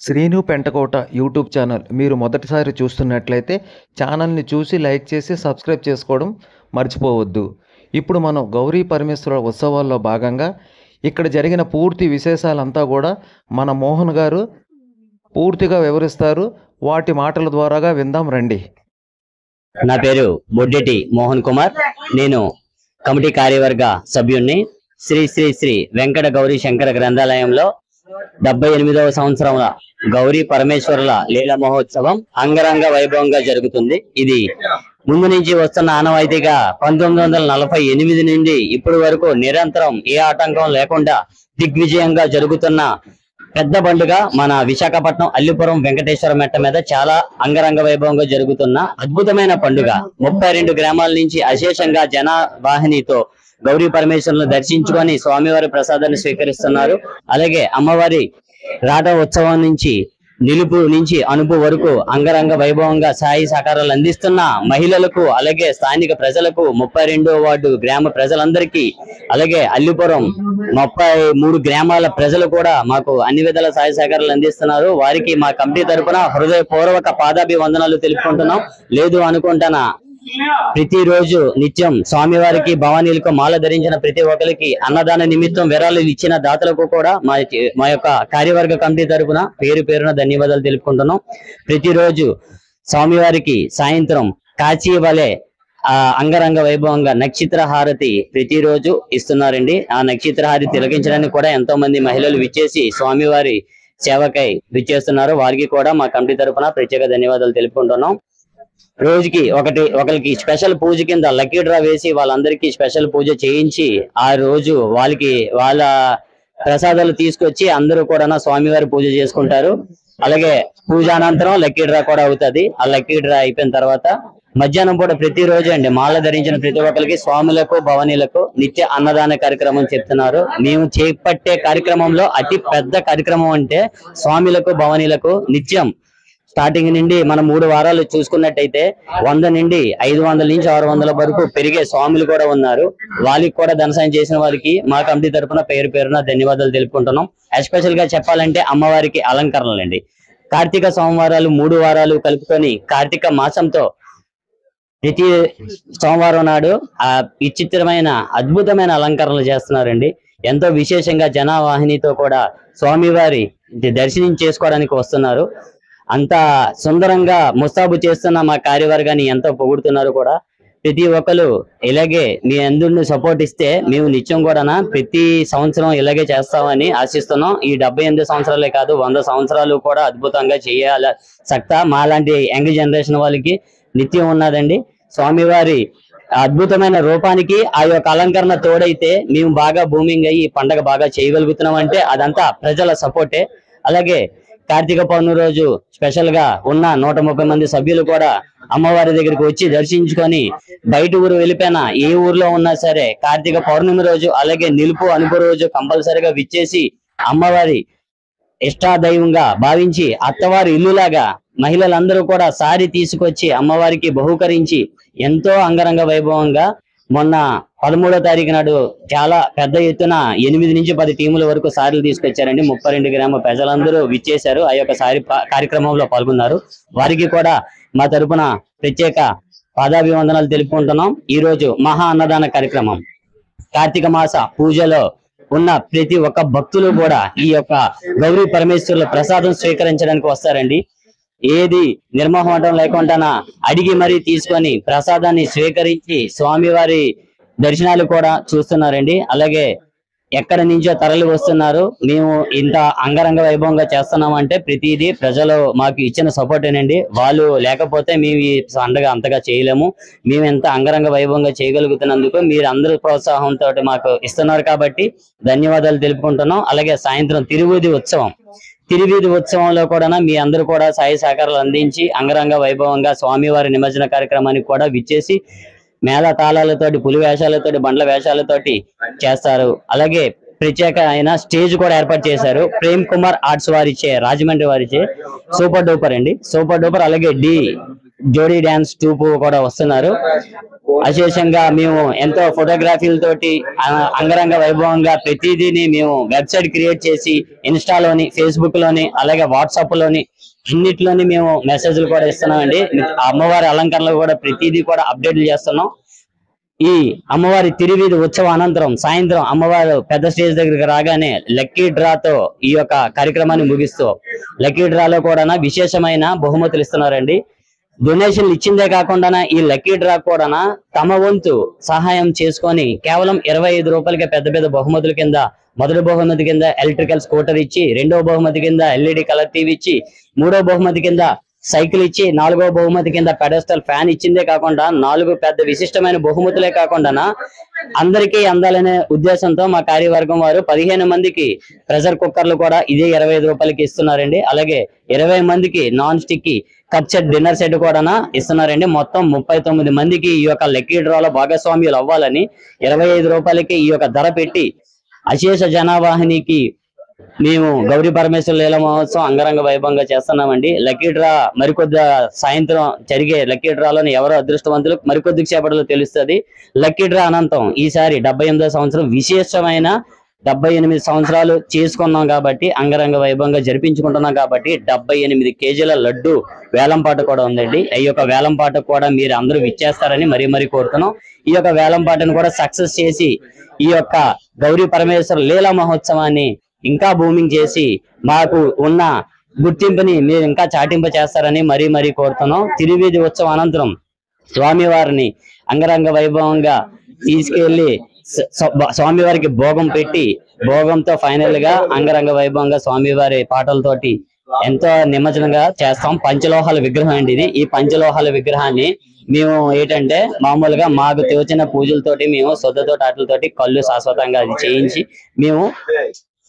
Srinu Pentakota YouTube channel మీరు మొదటిసారి చూస్తున్నట్లయితే ఛానల్ని చూసి లైక్ చేసి సబ్స్క్రైబ్ చేసుకోవడం మర్చిపోవద్దు. ఇప్పుడు మనం గౌరీ పరమేశ్వర ఉత్సవాల్లో భాగంగా ఇక్కడ జరిగిన పూర్తి విశేషాలంతా కూడా మన మోహన్ గారు పూర్తిగా వివరిస్తారు. వాటి మాటల ద్వారాగా విందాం రండి. నా పేరు బొడ్డెటి మోహన్ కుమార్. నేను కమిటీ కార్యవర్గ సభ్యుణ్ణి. శ్రీ శ్రీ శ్రీ వెంకట గౌరీ శంకర గ్రంథాలయంలో 78వ సంవత్సరం గౌరీ పరమేశ్వరుల లీల మహోత్సవం అంగరంగ వైభవంగా జరుగుతుంది. ఇది ముందు నుంచి వస్తున్న ఆనవాయితీగా 1948 నుండి ఇప్పటి వరకు నిరంతరం ఏ ఆటంకం లేకుండా దిగ్విజయంగా జరుగుతున్న పెద్ద పండుగ మన విశాఖపట్నం అల్లిపురం వెంకటేశ్వర మెట్ట మీద చాలా అంగరంగ వైభవంగా జరుగుతున్న అద్భుతమైన పండుగ. 32 గ్రామాల నుంచి అశేషంగా జనవాహినితో గౌరీ పరమేశ్వరులను దర్శించుకొని స్వామివారి ప్రసాదాన్ని స్వీకరిస్తున్నారు. అలాగే అమ్మవారి రాట ఉత్సవం నుంచి నిలుపు నుంచి అనుపు వరకు అంగరంగ వైభవంగా సాయి సహకారాలు అందిస్తున్న మహిళలకు, అలాగే స్థానిక ప్రజలకు, 32వ వార్డు గ్రామ ప్రజలందరికీ, అలాగే అల్లిపురం 33 గ్రామాల ప్రజలు కూడా మాకు అన్ని విధాల సాయి సహకారాలు అందిస్తున్నారు. వారికి మా కమిటీ తరఫున హృదయపూర్వక పాదాభివందనాలు తెలుపుకుంటున్నాం. లేదు అనుకుంటున్నా ప్రతిరోజు నిత్యం స్వామివారికి భవానీలకు మాల ధరించిన ప్రతి ఒక్కరికి అన్నదాన నిమిత్తం విరాళాలు ఇచ్చిన దాతలకు కూడా మా యొక్క కార్యవర్గ కమిటీ తరఫున పేరు పేరున ధన్యవాదాలు తెలుపుకుంటున్నాం. ప్రతిరోజు స్వామివారికి సాయంత్రం కాచి వలె అంగరంగ వైభవంగా నక్షత్ర హారతి ప్రతిరోజు ఇస్తున్నారండి. ఆ నక్షత్ర హారతి తిలకించడానికి కూడా ఎంతో మంది మహిళలు విచ్చేసి స్వామివారి సేవకై విచ్చేస్తున్నారు. వారికి కూడా మా కమిటీ తరఫున ప్రత్యేక ధన్యవాదాలు తెలుపుకుంటున్నాం. రోజుకి ఒకరికి స్పెషల్ పూజ కింద లక్కీ డ్రా వేసి వాళ్ళందరికీ స్పెషల్ పూజ చేయించి ఆ రోజు వాళ్ళ ప్రసాదాలు తీసుకొచ్చి అందరూ కూడా స్వామివారి పూజ చేసుకుంటారు. అలాగే పూజ అనంతరం లక్కీ డ్రా కూడా అవుతుంది. ఆ లక్కీ డ్రా అయిపోయిన తర్వాత మధ్యాహ్నం పూట ప్రతిరోజు అండి మాల ధరించిన ప్రతి ఒక్కరికి స్వాములకు భవనీలకు నిత్య అన్నదాన కార్యక్రమం చెప్తున్నారు. మేము చేపట్టే కార్యక్రమంలో అతి పెద్ద కార్యక్రమం అంటే స్వాములకు భవనీలకు నిత్యం స్టార్టింగ్ నుండి మనం 3 వారాలు చూసుకున్నట్టయితే 100 నుండి 500 నుంచి 600 వరకు పెరిగే స్వాములు కూడా ఉన్నారు. వాళ్ళకి కూడా ధనసాయం చేసిన వారికి మా కమిటీ తరఫున పేరు పేరున ధన్యవాదాలు తెలుపుకుంటున్నాం. ఎస్పెషల్ గా చెప్పాలంటే అమ్మవారికి అలంకరణలండి. కార్తీక సోమవారాలు 3 వారాలు కలుపుకొని కార్తీక మాసంతో ప్రతి సోమవారం నాడు ఆ విచిత్రమైన అద్భుతమైన అలంకరణలు చేస్తున్నారండి. ఎంతో విశేషంగా జనవాహినితో కూడా స్వామివారి దర్శనం చేసుకోవడానికి వస్తున్నారు. అంత సుందరంగా ముస్తాబు చేస్తున్న మా కార్యవర్గాన్ని ఎంతో పొగుడుతున్నారు కూడా. ప్రతి ఒక్కరు ఇలాగే మీ అందరిని సపోర్ట్ ఇస్తే మేము నిత్యం కూడా ప్రతి సంవత్సరం ఇలాగే చేస్తామని ఆశిస్తున్నాం. ఈ 78 సంవత్సరాలే కాదు 100 సంవత్సరాలు కూడా అద్భుతంగా చేయాల సక్తా మా లాంటి యంగ్ జనరేషన్ వాళ్ళకి నిత్యం ఉన్నదండి. స్వామివారి అద్భుతమైన రూపానికి ఆ యొక్క అలంకరణ తోడైతే మేము బాగా బూమింగ్ అయ్యి పండగ బాగా చేయగలుగుతున్నాం అంటే అదంతా ప్రజల సపోర్టే. అలాగే కార్తీక పౌర్ణమి రోజు స్పెషల్ గా ఉన్న 130 మంది సభ్యులు కూడా అమ్మవారి దగ్గరికి వచ్చి దర్శించుకొని బయట ఊరు వెళ్ళిపోయినా ఏ ఊర్లో ఉన్నా సరే కార్తీక పౌర్ణమి రోజు అలాగే నిలుపు అనుపు రోజు కంపల్సరిగా విచ్చేసి అమ్మవారి ఇష్టాదైవంగా భావించి అత్తవారి ఇల్లులాగా మహిళలందరూ కూడా సారి తీసుకొచ్చి అమ్మవారికి బహుకరించి ఎంతో అంగరంగ వైభవంగా మొన్న 13వ తారీఖు నాడు చాలా పెద్ద ఎత్తున 8 నుంచి 10 టీముల వరకు సారీలు తీసుకొచ్చారండి. 32 గ్రామ ప్రజలందరూ విచ్చేశారు. ఆ యొక్క సారీ కార్యక్రమంలో పాల్గొన్నారు. వారికి కూడా మా తరపున ప్రత్యేక పాదాభివందనాలు తెలుపుకుంటున్నాం. ఈ రోజు మహా అన్నదాన కార్యక్రమం కార్తీక మాస పూజలో ఉన్న ప్రతి ఒక్క భక్తులు కూడా ఈ యొక్క గౌరీ పరమేశ్వరుల ప్రసాదం స్వీకరించడానికి వస్తారండి. ఏది నిర్మోహమాటం లేకుండా అడిగి మరీ తీసుకొని ప్రసాదాన్ని స్వీకరించి స్వామివారి దర్శనాలు కూడా చూస్తున్నారండి. అలాగే ఎక్కడి నుంచో తరలి వస్తున్నారు. మేము ఇంత అంగరంగ వైభవంగా చేస్తున్నామంటే ప్రతిదీ ప్రజలు మాకు ఇచ్చిన సపోర్టేనండి. వాళ్ళు లేకపోతే మేము ఈ పండుగ అంతగా చేయలేము. మేము ఎంత అంగరంగ వైభవంగా చేయగలుగుతున్నందుకు మీరు అందరూ ప్రోత్సాహంతో మాకు ఇస్తున్నారు కాబట్టి ధన్యవాదాలు తెలుపుకుంటున్నాం. అలాగే సాయంత్రం తిరువీధి ఉత్సవంలో కూడా మీ అందరూ కూడా సాయి సహకారాలు అందించి అంగరంగ వైభవంగా స్వామివారి నిమజ్జన కార్యక్రమానికి కూడా విచ్చేసి మేళ తాళాలతోటి పులి వేషాలతోటి బండ్ల వేషాలతోటి చేస్తారు. అలాగే ప్రత్యేక అయిన స్టేజ్ కూడా ఏర్పాటు చేశారు. ప్రేమ్ కుమార్ ఆర్ట్స్ వారిచే రాజమండ్రి వారిచే సూపర్ డూపర్ అండి, సూపర్ డూపర్. అలాగే జోడీ డాన్స్ ట్రూప్ కూడా వస్తున్నారు. అశేషంగా మేము ఎంతో ఫోటోగ్రఫీలతోటి అంగరంగ వైభవంగా ప్రతిదీని మేము వెబ్సైట్ క్రియేట్ చేసి ఇన్స్టాలోని, ఫేస్బుక్ లోని, అలాగే వాట్సాప్ లోని అన్నిట్లోని మేము మెసేజ్లు కూడా ఇస్తున్నామండి. అమ్మవారి అలంకరణలు కూడా ప్రతిదీ కూడా అప్డేట్లు చేస్తున్నాం. ఈ అమ్మవారి తిరువీధి ఉత్సవ అనంతరం సాయంత్రం అమ్మవారు పెద్ద స్టేజ్ దగ్గరికి రాగానే లక్కీ డ్రాతో ఈ యొక్క కార్యక్రమాన్ని ముగిస్తూ లక్కీ డ్రాలో కూడా విశేషమైన బహుమతులు ఇస్తున్నారండి. డొనేషన్లు ఇచ్చిందే కాకుండా ఈ లక్కీ డ్రా కూడా తమ వంతు సహాయం చేసుకొని కేవలం 25 రూపాయలకి పెద్ద పెద్ద బహుమతుల కింద మొదటి బహుమతి కింద ఎలక్ట్రికల్ స్కూటర్ ఇచ్చి, రెండవ బహుమతి కింద LED కలర్ టీవీ ఇచ్చి, మూడవ బహుమతి కింద సైకిల్ ఇచ్చి, నాలుగవ బహుమతి కింద పెడస్టల్ ఫ్యాన్ ఇచ్చిందే కాకుండా 4 పెద్ద విశిష్టమైన బహుమతులే కాకుండా అందరికీ అందాలనే ఉద్దేశంతో మా కార్యవర్గం వారు 15 మందికి ప్రెషర్ కుక్కర్లు కూడా ఇదే 25 రూపాయలకి ఇస్తున్నారండి. అలాగే 20 మందికి non stick cup set, dinner set కూడా ఇస్తున్నారండి. మొత్తం 39 మందికి ఈ యొక్క లక్కీ డ్రాలో భాగస్వామ్యులు అవ్వాలని 25 రూపాయలకి ఈ యొక్క ధర పెట్టి అశేష జనావాహినికి మేము గౌరీ పరమేశ్వర లీల మహోత్సవం అంగరంగ వైభవంగా చేస్తున్నామండి. లక్కీ డ్రా మరికొద్ది సాయంత్రం జరిగే లక్కీ డ్రాలోని ఎవరో అదృష్టవంతులు మరికొద్ది సేపటిలో తెలుస్తుంది. లక్కీ డ్రా అనంతం ఈసారి 78వ సంవత్సరం విశేషమైన 78 సంవత్సరాలు చేసుకున్నాం కాబట్టి అంగరంగ వైభవంగా జరిపించుకుంటున్నాం కాబట్టి 78 కేజీల లడ్డు వేలంపాట కూడా ఉందండి. ఈ యొక్క వేలంపాట కూడా మీరు అందరూ విచ్చేస్తారని మరీ కోరుతున్నాం. ఈ యొక్క వేలంపాటను కూడా సక్సెస్ చేసి ఈ యొక్క గౌరీ పరమేశ్వర లీలా మహోత్సవాన్ని ఇంకా బూమింగ్ చేసి మాకు ఉన్న గుర్తింపుని మీరు ఇంకా చాటింప చేస్తారని మరీ కోరుతున్నాం. తిరువీధి ఉత్సవం అనంతరం స్వామివారిని అంగరంగ వైభవంగా తీసుకెళ్లి స్వామివారికి భోగం పెట్టి భోగంతో ఫైనల్ గా అంగరంగ వైభవంగా స్వామివారి పాటలతోటి ఎంతో నిమజ్జనంగా చేస్తాం. పంచలోహాల విగ్రహం అండి ఇది. ఈ పంచలోహాల విగ్రహాన్ని మేము ఏంటంటే మామూలుగా మాకు తోచిన పూజలతోటి మేము శుద్ధతోటి వాటితోటి కళ్ళు శాశ్వతంగా అది చేయించి మేము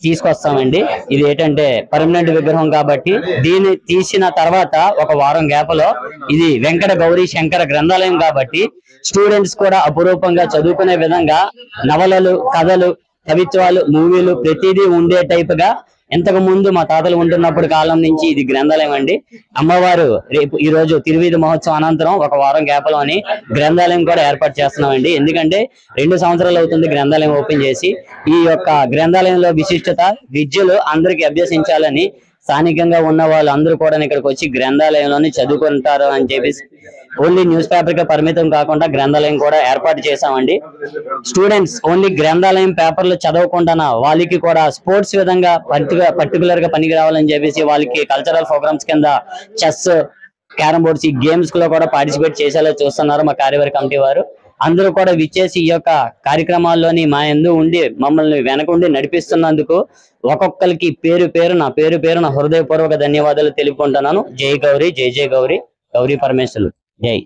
తీసుకొస్తామండి. ఇది ఏంటంటే పర్మనెంట్ విగ్రహం కాబట్టి దీన్ని తీసిన తర్వాత ఒక వారం గ్యాప్లో ఇది వెంకట గౌరీ శంకర గ్రంథాలయం కాబట్టి స్టూడెంట్స్ కూడా అపురూపంగా చదువుకునే విధంగా నవలలు, కథలు, కవిత్వాలు, మూవీలు ప్రతిదీ ఉండే టైప్ గా ఇంతకు ముందు మా తాతలు ఉంటున్నప్పుడు కాలం నుంచి ఇది గ్రంథాలయం అండి. అమ్మవారు రేపు ఈ రోజు తిరువీధి మహోత్సవం అనంతరం ఒక వారం గ్యాప్లోని గ్రంథాలయం కూడా ఏర్పాటు చేస్తున్నామండి. ఎందుకంటే 2 సంవత్సరాలు అవుతుంది గ్రంథాలయం ఓపెన్ చేసి. ఈ యొక్క గ్రంథాలయంలో విశిష్టత విద్యలు అందరికి అభ్యసించాలని స్థానికంగా ఉన్న వాళ్ళు అందరూ కూడా ఇక్కడికి వచ్చి గ్రంథాలయంలోని చదువుకుంటారు అని చెప్పేసి ఓన్లీ న్యూస్ పేపర్ కి పరిమితం కాకుండా గ్రంథాలయం కూడా ఏర్పాటు చేశామండి. స్టూడెంట్స్ ఓన్లీ గ్రంథాలయం పేపర్లు చదవకుండా వాళ్ళకి కూడా స్పోర్ట్స్ విధంగా పర్టికులర్ గా పనికి రావాలని చెప్పేసి వాళ్ళకి కల్చరల్ ప్రోగ్రామ్స్ కింద చెస్, క్యారమ్ బోర్డ్స్ ఈ గేమ్స్ లో కూడా పార్టిసిపేట్ చేసేలా చూస్తున్నారు మా కార్యవర్గ కమిటీ వారు. అందరూ కూడా విచ్చేసి ఈ యొక్క కార్యక్రమాల్లోని మా యందు ఉండి మమ్మల్ని వెనకుండి నడిపిస్తున్నందుకు ఒక్కొక్కరికి పేరు పేరున హృదయపూర్వక ధన్యవాదాలు తెలుపుకుంటున్నాను. జై గౌరీ, జై జై గౌరీ, గౌరీ పరమేశ్వరులు జై.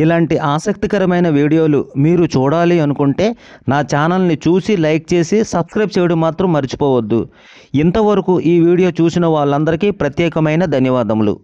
ఇలాంటి ఆసక్తికరమైన వీడియోలు మీరు చూడాలి అనుకుంటే నా ఛానల్ని చూసి లైక్ చేసి సబ్స్క్రైబ్ చేయడం మాత్రం మర్చిపోవద్దు. ఇంతవరకు ఈ వీడియో చూసిన వాళ్ళందరికీ ప్రత్యేకమైన ధన్యవాదములు.